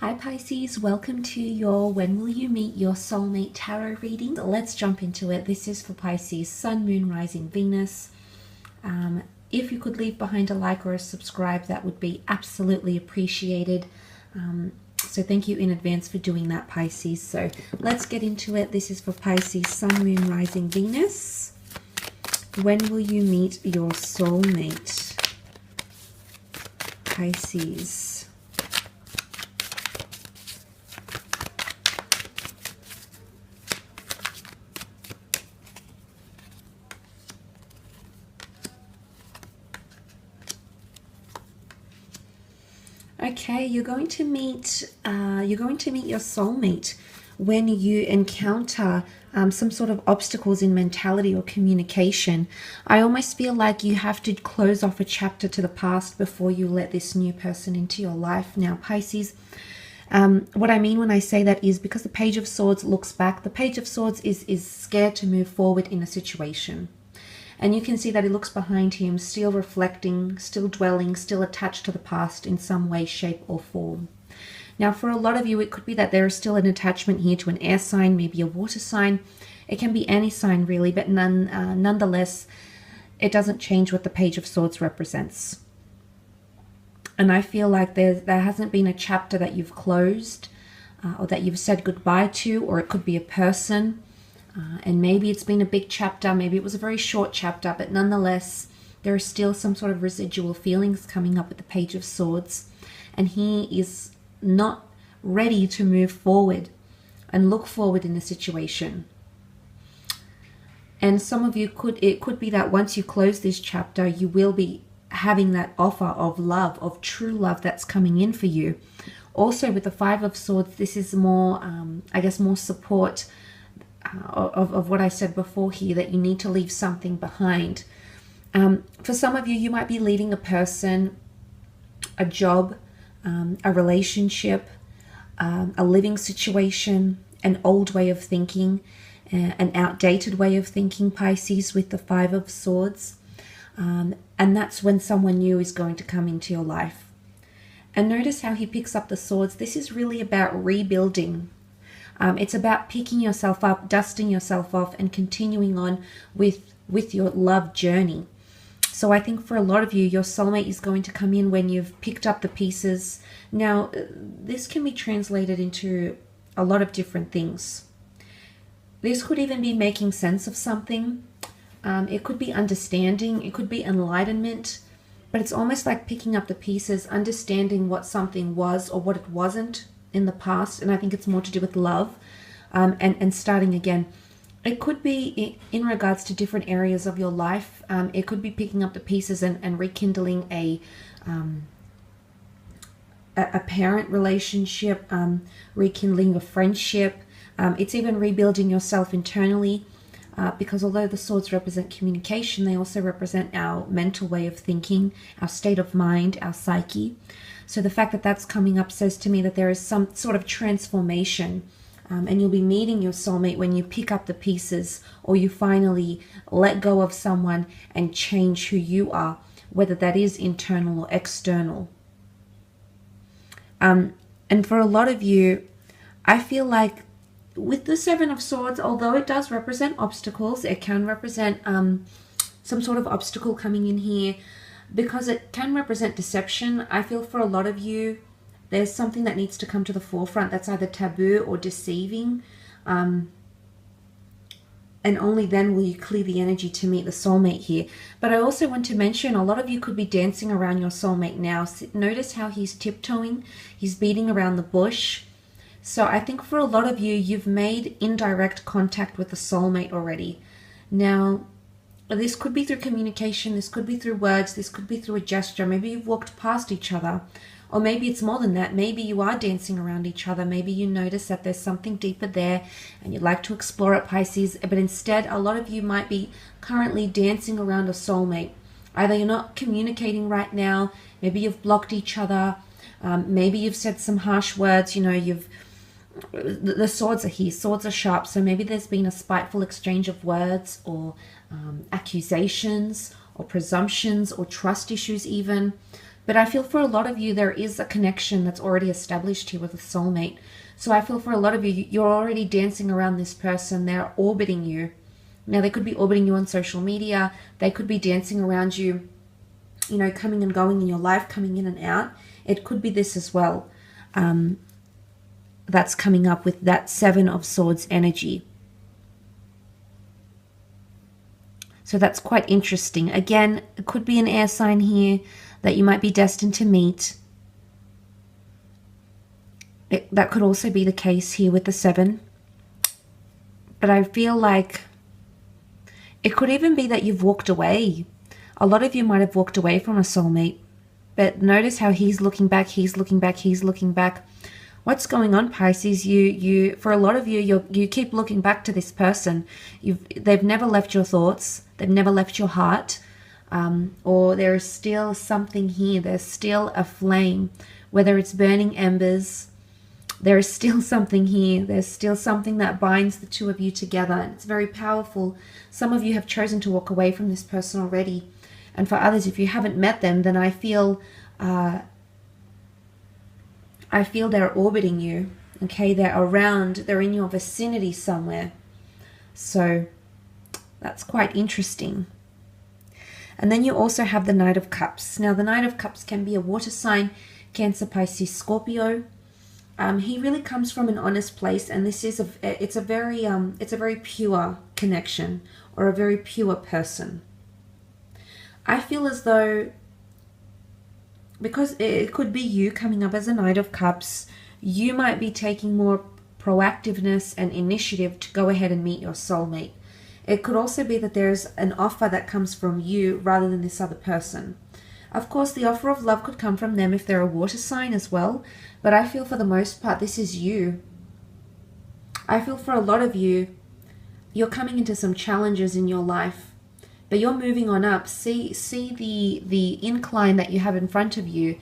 Hi Pisces, welcome to your When Will You Meet Your Soulmate Tarot reading. Let's jump into it. This is for Pisces, Sun, Moon, Rising, Venus. If you could leave behind a like or a subscribe, that would be absolutely appreciated. So thank you in advance for doing that, Pisces. So let's get into it. This is for Pisces, Sun, Moon, Rising, Venus. When will you meet your soulmate, Pisces? Okay, you're going to meet your soulmate when you encounter some sort of obstacles in mentality or communication. I almost feel like you have to close off a chapter to the past before you let this new person into your life. Now, Pisces, what I mean when I say that is because the Page of Swords looks back. The Page of Swords is scared to move forward in a situation. And you can see that he looks behind him, still reflecting, still dwelling, still attached to the past in some way, shape, or form. Now, for a lot of you, it could be that there is still an attachment here to an air sign, maybe a water sign. It can be any sign, really, but nonetheless, it doesn't change what the Page of Swords represents. And I feel like there hasn't been a chapter that you've closed or that you've said goodbye to, or it could be a person. And maybe it's been a big chapter, maybe it was a very short chapter, but nonetheless, there are still some sort of residual feelings coming up with the Page of Swords. And he is not ready to move forward and look forward in the situation. And some of you it could be that once you close this chapter, you will be having that offer of love, of true love that's coming in for you. Also with the Five of Swords, this is more, I guess, more support of what I said before here, that you need to leave something behind. For some of you, you might be leaving a person, a job, a relationship, a living situation, an old way of thinking, an outdated way of thinking, Pisces, with the Five of Swords. And that's when someone new is going to come into your life. And notice how he picks up the swords. This is really about rebuilding. It's about picking yourself up, dusting yourself off, and continuing on with your love journey. So I think for a lot of you, your soulmate is going to come in when you've picked up the pieces. Now, this can be translated into a lot of different things. This could even be making sense of something. It could be understanding. It could be enlightenment. But it's almost like picking up the pieces, understanding what something was or what it wasn't in the past. And I think it's more to do with love and starting again. It could be in regards to different areas of your life. It could be picking up the pieces and rekindling a parent relationship, rekindling a friendship. It's even rebuilding yourself internally, because although the swords represent communication, they also represent our mental way of thinking, our state of mind, our psyche. So the fact that that's coming up says to me that there is some sort of transformation, and you'll be meeting your soulmate when you pick up the pieces, or you finally let go of someone and change who you are, whether that is internal or external. And for a lot of you, I feel like with the Seven of Swords, although it does represent obstacles, it can represent some sort of obstacle coming in here, because it can represent deception. I feel for a lot of you, there's something that needs to come to the forefront that's either taboo or deceiving. And only then will you clear the energy to meet the soulmate here. But I also want to mention, a lot of you could be dancing around your soulmate now. Notice how he's tiptoeing. He's beating around the bush. So I think for a lot of you, you've made indirect contact with the soulmate already. Now, this could be through communication, this could be through words, this could be through a gesture. Maybe you've walked past each other, or maybe it's more than that. Maybe you are dancing around each other. Maybe you notice that there's something deeper there and you'd like to explore it, Pisces. But instead, a lot of you might be currently dancing around a soulmate. Either you're not communicating right now, maybe you've blocked each other, maybe you've said some harsh words, the swords are here, swords are sharp, so maybe there's been a spiteful exchange of words, or accusations, or presumptions, or trust issues even. But I feel for a lot of you, there is a connection that's already established here with a soulmate. So I feel for a lot of you, you're already dancing around this person. They're orbiting you. Now, they could be orbiting you on social media. They could be dancing around you, you know, coming and going in your life, coming in and out. It could be this as well. That's coming up with that Seven of Swords energy. So that's quite interesting. Again, it could be an air sign here that you might be destined to meet. That could also be the case here with the 7. But I feel like it could even be that you've walked away. A lot of you might have walked away from a soulmate. But notice how he's looking back, he's looking back, he's looking back. What's going on, Pisces? For a lot of you, you keep looking back to this person. They've never left your thoughts. They've never left your heart. Or there is still something here. There's still a flame. Whether it's burning embers, there is still something here. There's still something that binds the two of you together. And it's very powerful. Some of you have chosen to walk away from this person already. And for others, if you haven't met them, then I feel they're orbiting you. Okay, they're around, they're in your vicinity somewhere. So that's quite interesting. And then you also have the Knight of Cups. Now, the Knight of Cups can be a water sign, Cancer, Pisces, Scorpio. He really comes from an honest place, and this is it's a very pure connection, or a very pure person. I feel as though, because it could be you coming up as a Knight of Cups, you might be taking more proactiveness and initiative to go ahead and meet your soulmate. It could also be that there's an offer that comes from you rather than this other person. Of course, the offer of love could come from them if they're a water sign as well, but I feel for the most part, this is you. I feel for a lot of you, you're coming into some challenges in your life, but you're moving on up. See the incline that you have in front of you.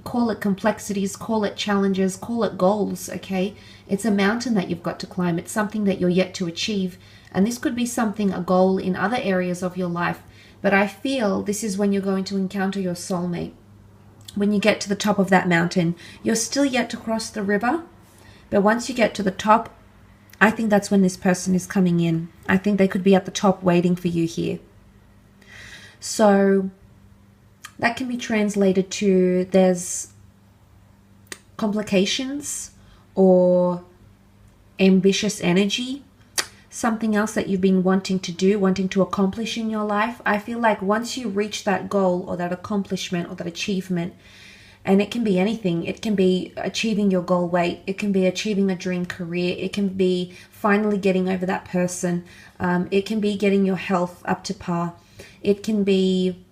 Call it complexities, call it challenges, call it goals, okay? It's a mountain that you've got to climb. It's something that you're yet to achieve. And this could be something, a goal in other areas of your life. But I feel this is when you're going to encounter your soulmate. When you get to the top of that mountain, you're still yet to cross the river. But once you get to the top, I think that's when this person is coming in. I think they could be at the top waiting for you here. So that can be translated to there's complications or ambitious energy, something else that you've been wanting to do, wanting to accomplish in your life. I feel like once you reach that goal or that accomplishment or that achievement, and it can be anything, it can be achieving your goal weight, it can be achieving a dream career, it can be finally getting over that person, it can be getting your health up to par, it can be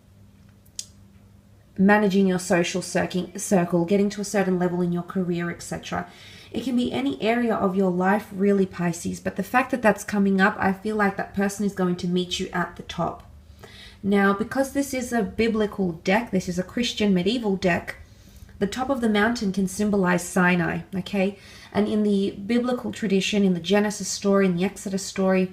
managing your social circle, getting to a certain level in your career, etc. It can be any area of your life, really, Pisces. But the fact that that's coming up, I feel like that person is going to meet you at the top. Now, because this is a biblical deck, this is a Christian medieval deck, the top of the mountain can symbolize Sinai, okay? And in the biblical tradition, in the Genesis story, in the Exodus story,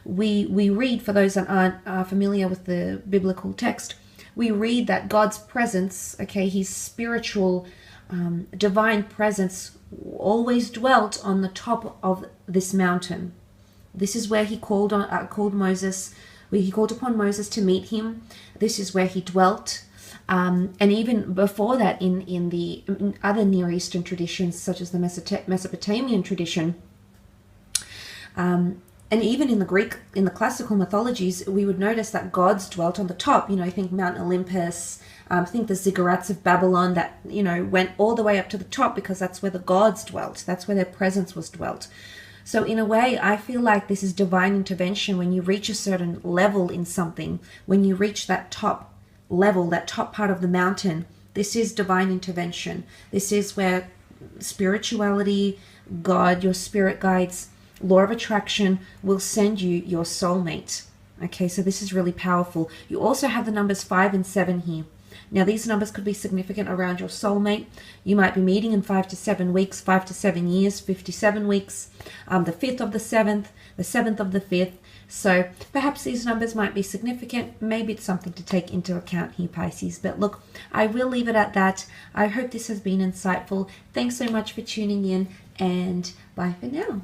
we read, for those that aren't familiar with the biblical text, we read that God's presence, okay, his spiritual, divine presence always dwelt on the top of this mountain. This is where he called Moses, where he called upon Moses to meet him. This is where he dwelt. And even before that, in the other Near Eastern traditions, such as the Mesopotamian tradition, and even in the classical mythologies, we would notice that gods dwelt on the top. You know, think Mount Olympus, think the ziggurats of Babylon that, you know, went all the way up to the top because that's where the gods dwelt. That's where their presence was dwelt. So in a way, I feel like this is divine intervention. When you reach a certain level in something, when you reach that top level, that top part of the mountain, this is divine intervention. This is where spirituality, God, your spirit guides, law of attraction will send you your soulmate. Okay, so this is really powerful. You also have the numbers 5 and 7 here. Now, these numbers could be significant around your soulmate. You might be meeting in 5 to 7 weeks, 5 to 7 years, 57 weeks, the 5th of the 7th of the 5th, So perhaps these numbers might be significant. Maybe it's something to take into account here, Pisces. But look, I will leave it at that. I hope this has been insightful. Thanks so much for tuning in, and bye for now.